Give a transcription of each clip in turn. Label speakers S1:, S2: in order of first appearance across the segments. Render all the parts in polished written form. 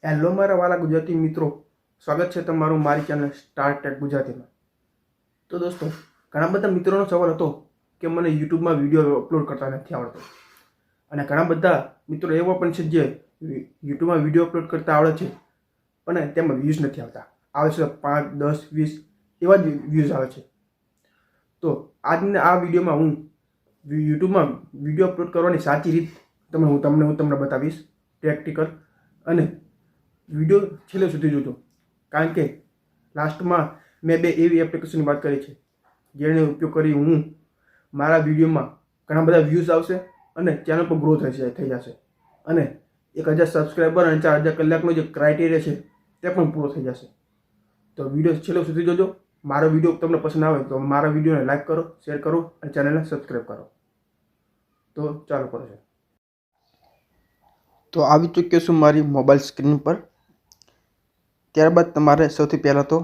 S1: Hello મારા વાલા ગુજરાતી મિત્રો, સ્વાગત છે તમારું મારી ચેનલ સ્ટાર ટેક ગુજરાતીમાં। તો દોસ્તો, ઘણા બધા મિત્રોનો સવાલ હતો કે મને યુટ્યુબમાં વિડીયો અપલોડ કરતા નથી આવડતો, અને ઘણા બધા મિત્રો એવા પણ છે જે યુટ્યુબમાં વિડીયો અપલોડ કરતા આવડે છે પણ તેમાં વ્યૂઝ નથી આવતા। આવે છે 5, 10, 20 એવા જ વ્યૂઝ આવે છે। તો આજના આ વિડીયોમાં હું યુટ્યુબમાં વિડીયો અપલોડ કરવાની સાચી રીત હું તમને બતાવીશ, પ્રેક્ટિકલ। અને વિડીયો છેલ્લે સુધી જોજો, કારણ કે લાસ્ટમાં મેં 2 એવી એપ્લિકેશનની વાત કરી છે જેનો ઉપયોગ કરી હું મારા વિડીયોમાં ઘણા બધા વ્યૂઝ આવશે અને ચેનલ પર ગ્રો થઈ જશે, અને 1000 સબસ્ક્રાઈબર અને 4000 કલાકનો જે ક્રાઇટેરિયા છે તે પણ પૂરો થઈ જશે। તો વિડીયો છેલ્લે સુધી જોજો। મારો વિડીયો તમને પસંદ આવે તો મારા વિડીયોને લાઈક કરો, શેર કરો અને ચેનલને સબસ્ક્રાઈબ કરો। તો ચાલો કરો છે। તો આવી ચૂક્યો છું મારી મોબાઈલ સ્ક્રીન પર। ત્યારબાદ તમારે સૌથી પહેલાં તો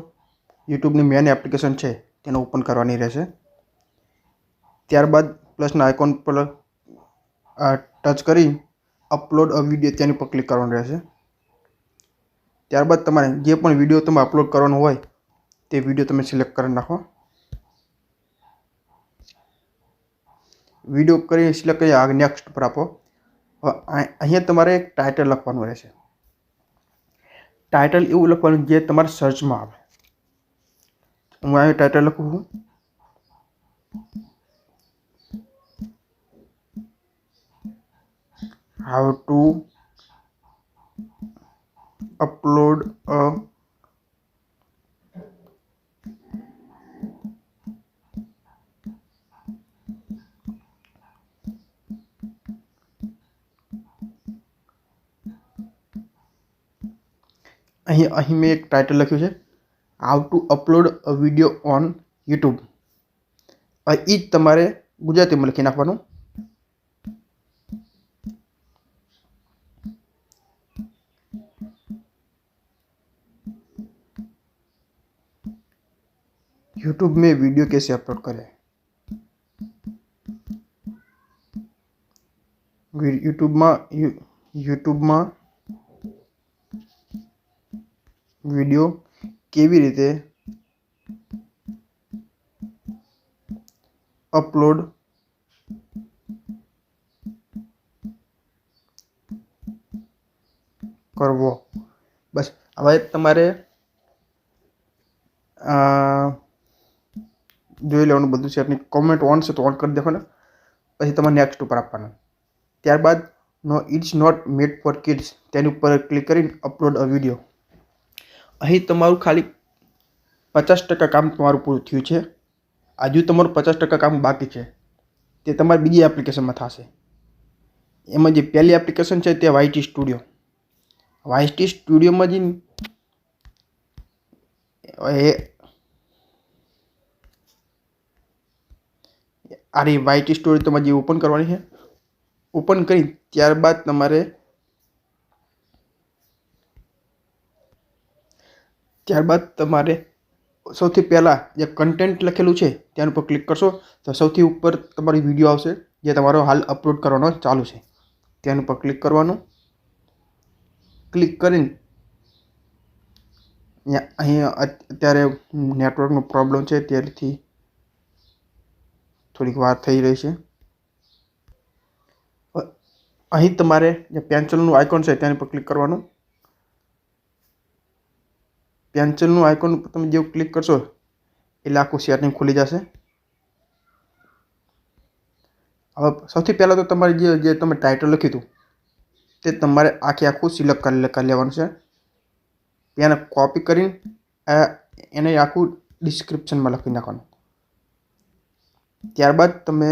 S1: યુટ્યુબની મેન એપ્લિકેશન છે તેને ઓપન કરવાની રહેશે। ત્યારબાદ પ્લસના આઇકોન પર ટચ કરી અપલોડ અ વિડીયો તેની પર ક્લિક કરવાનું રહેશે। ત્યારબાદ તમારે જે પણ વિડીયો તમે અપલોડ કરવાનો હોય તે વિડીયો તમે સિલેક્ટ કરી નાખો। વિડીયો કરી સિલેક્ટ કરી આગળ નેક્સ્ટ પર આપો। અહીંયા તમારે એક ટાઇટલ લખવાનું રહેશે। ટાઇટલ એવું લખવાનું જે તમારા સર્ચમાં આવે। હું અહીં ટાઇટલ લખું છું, હાઉ ટુ અપલોડ અ અહીં મેં એક ટાઇટલ લખ્યું છે, how to upload a video on YouTube. એ જ તમારે ગુજરાતીમાં લખી નાખવાનું। यूट्यूब में वीडियो कैसे अपलोड करें। यूट्यूब में वीडियो केवी रीते अपलोड करवो। बस हवे तमारे જોઈ લેવાનું બધું છે। આપની કોમેન્ટ ઓન છે તો ઓન કરી દેખો ને, પછી તમારે નેક્સ્ટ ઉપર આપવાનું। ત્યારબાદ no it's not made for kids તેની ઉપર ક્લિક કરીને અપલોડ અ વિડીયો। અહીં તમારું ખાલી 50% કામ તમારું પૂરું થયું છે। હજુ તમારું 50% કામ બાકી છે, તે તમારી બીજી એપ્લિકેશનમાં થશે। એમાં જે પહેલી એપ્લિકેશન છે તે વાયટી સ્ટુડિયો। વાયટી સ્ટુડિયોમાં જઈને આ વાયટી સ્ટોરી તમારે જે ઓપન કરવાની છે, ઓપન કરી ત્યારબાદ તમારે સૌથી પહેલાં જે કન્ટેન્ટ લખેલું છે તેના ઉપર ક્લિક કરશો તો સૌથી ઉપર તમારી વિડીયો આવશે જે તમારો હાલ અપલોડ કરવાનો ચાલુ છે, તેના ઉપર ક્લિક કરવાનું। ક્લિક કરીને અહીંયા અત્યારે નેટવર્કનો પ્રોબ્લેમ છે તેથી થોડીક વાર થઈ રહી છે। અહીં તમારે જે પેન્સિલનું આઇકોન છે તેના પર ક્લિક કરવાનું। પેન્સિલનું આઇકોન ઉપર તમે જેવું ક્લિક કરશો એટલે આખું સેટિંગ ખુલી જશે। હવે સૌથી પહેલાં તો તમારે જે તમે ટાઇટલ લખ્યું હતું તે તમારે આખું સિલેક્ટ કરી લેવાનું છે। એને કોપી કરીને એને આખું ડિસ્ક્રિપ્શનમાં લખી નાખવાનું। ત્યારબાદ તમે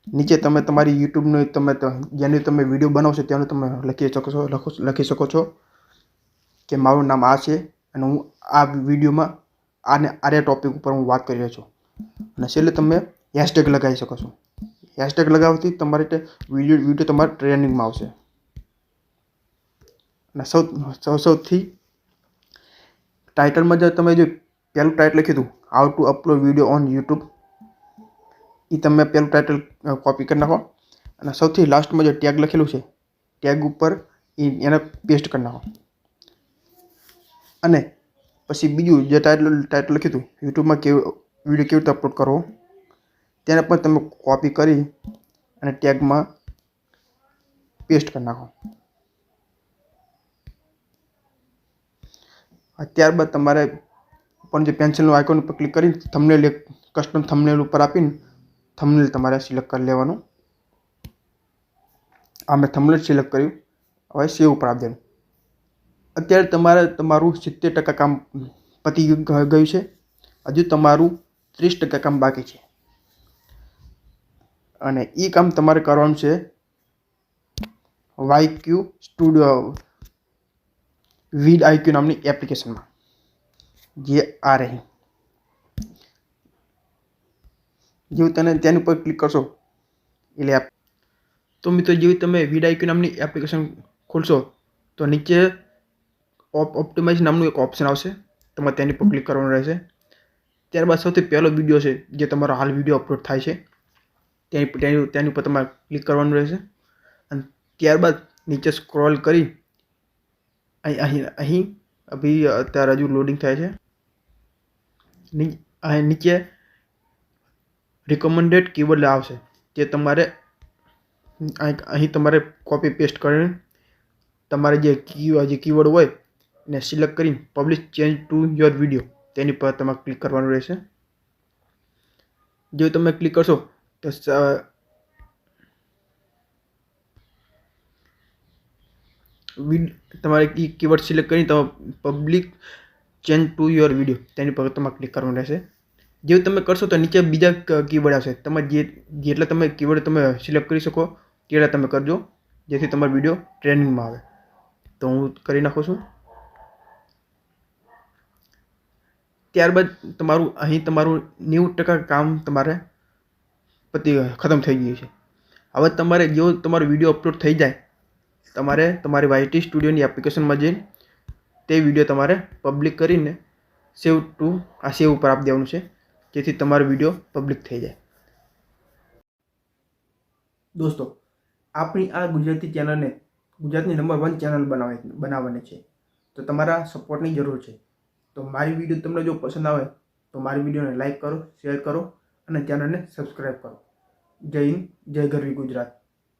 S1: નીચે તમે તમારી યુટ્યુબનું જેની તમે વિડીયો બનાવશો તેનું તમે લખી શકો છો કે મારું નામ આ છે અને હું આ વિડીયોમાં આને ટોપિક ઉપર હું વાત કરી રહ્યો છું। અને છેલ્લે તમે હેશટેગ લગાવી શકો છો। હેશટેગ લગાવવાથી તમારે વિડીયો તમારા ટ્રેન્ડિંગમાં આવશે। અને સૌથી ટાઇટલમાં જો તમે પહેલું ટાઇટલ લખ્યું હતું how to upload video on YouTube, એ તમે પહેલું ટાઇટલ કોપી કરી નાખો અને સૌથી લાસ્ટમાં જે ટેગ લખેલું છે ટેગ ઉપર એને પેસ્ટ કરી નાખો. અને પછી બીજું જે ટાઇટલ લખ્યું હતું યુટ્યુબમાં વિડીયો કેવી રીતે અપલોડ કરવો તેને પણ તમે કોપી કરી અને ટેગમાં પેસ્ટ કરી નાખો. ત્યારબાદ તમારે પણ જે પેન્સિલનું આઇકોન ઉપર ક્લિક કરી થંબનેલ એક કસ્ટમ થંબનેલ ઉપર આપીને થંબનેલ તમારે સિલેક્ટ કરી લેવાનું. આ મેં થંબનેલ સિલેક્ટ કર્યું. હવે સેવ ઉપર આપી દેવાનું. અત્યારે તમારું 70% કામ પતી ગયું છે. હજુ તમારું 30% કામ બાકી છે અને એ કામ તમારે કરવાનું છે વાયક્યુ સ્ટુડિયો vidIQ નામની એપ્લિકેશનમાં, જે આ રહી. જેવું તેની ઉપર ક્લિક કરશો એટલે તો મિત્રો જેવી તમે vidIQ નામની એપ્લિકેશન ખોલશો તો નીચે ઓપ્ટિમાઇઝ નામનું એક ઓપ્શન આવશે. તમારે તેની પર ક્લિક કરવાનું રહેશે. ત્યારબાદ સૌથી પહેલો વિડીયો છે જે તમારો હાલ વિડીયો અપલોડ થાય છે તેની ઉપર તમારે ક્લિક કરવાનું રહેશે. અને ત્યારબાદ નીચે સ્ક્રોલ કરી અહીં અભી અત્યારે હજુ લોડિંગ થાય છે. નીચે રિકમેન્ડેડ કીવર્ડ આવશે જે તમારે અહીં તમારે કોપી પેસ્ટ કરીને તમારે જે કીવર્ડ હોય એને સિલેક્ટ કરી publish change to your video તેની પર તમારે ક્લિક કરવાનું રહેશે. જો તમે ક્લિક કરશો તો તમારે કીવર્ડ સિલેક્ટ કરીને તમે public change to your video તેની પર તમારે ક્લિક કરવાનું રહેશે. જેવું તમે કરશો તો નીચે બીજા કીવર્ડ આવશે. તમે જેટલા તમે કીવર્ડ તમે સિલેક્ટ કરી શકો તેટલા તમે કરજો જેથી તમારો વિડીયો ટ્રેન્ડિંગમાં આવે. તો હું કરી નાખું છું. ત્યારબાદ તમારું 90% કામ તમારે ખતમ થઈ ગયું છે. હવે તમારે જો તમારો વિડીયો અપલોડ થઈ જાય તમારે તમારી YT સ્ટુડિયોની એપ્લિકેશનમાં જઈને તે વિડીયો તમારે પબ્લિક કરીને સેવ ઉપર આપી દેવાનું છે જેથી તમારો વિડીયો પબ્લિક થઈ જાય. દોસ્તો, આપણી આ ગુજરાતી ચેનલને ગુજરાતની નંબર 1 ચેનલ બનાવવાની છે. તો તમારા સપોર્ટની જરૂર છે. તો મારી વિડીયો તમને જો પસંદ આવે તો મારી વિડીયોને લાઈક કરો, શેર કરો અને ચેનલને સબસ્ક્રાઈબ કરો. જય હિન્દ, જય ગરવી ગુજરાત.